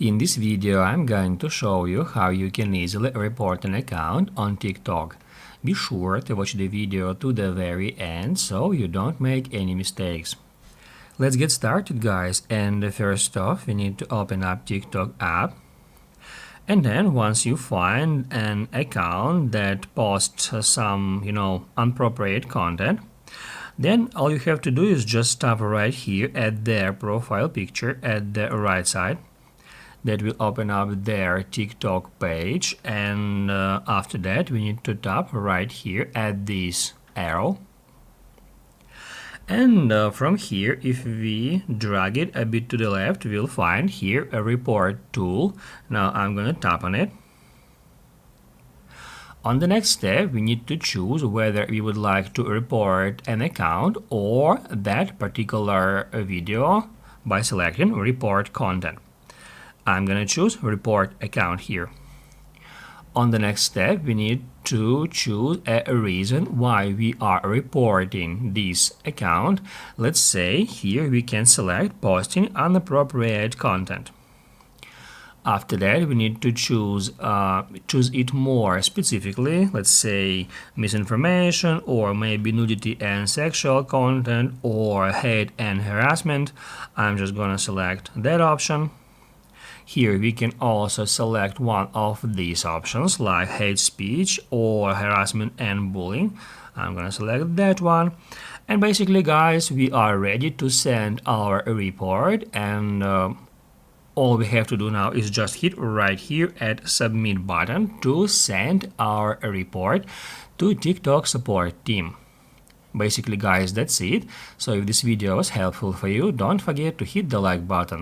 In this video, I'm going to show you how you can easily report an account on TikTok. Be sure to watch the video to the very end so you don't make any mistakes. Let's get started, guys, and first off we need to open up TikTok app. And then once you find an account that posts some, inappropriate content, then all you have to do is just tap right here at their profile picture at the right side. That will open up their TikTok page, and after that we need to tap right here at this arrow. And from here, if we drag it a bit to the left, we'll find here a report tool. Now I'm going to tap on it. On the next step, we need to choose whether we would like to report an account or that particular video by selecting report content. I'm going to choose report account here. On the next step, we need to choose a reason why we are reporting this account. Let's say here we can select posting inappropriate content. After that, we need to choose it more specifically. Let's say misinformation, or maybe nudity and sexual content, or hate and harassment. I'm just going to select that option. Here we can also select one of these options like hate speech or harassment and bullying. I'm gonna select that one. And basically, guys, we are ready to send our report, and all we have to do now is just hit right here at submit button to send our report to TikTok support team. Basically, guys, that's it. So if this video was helpful for you, don't forget to hit the like button.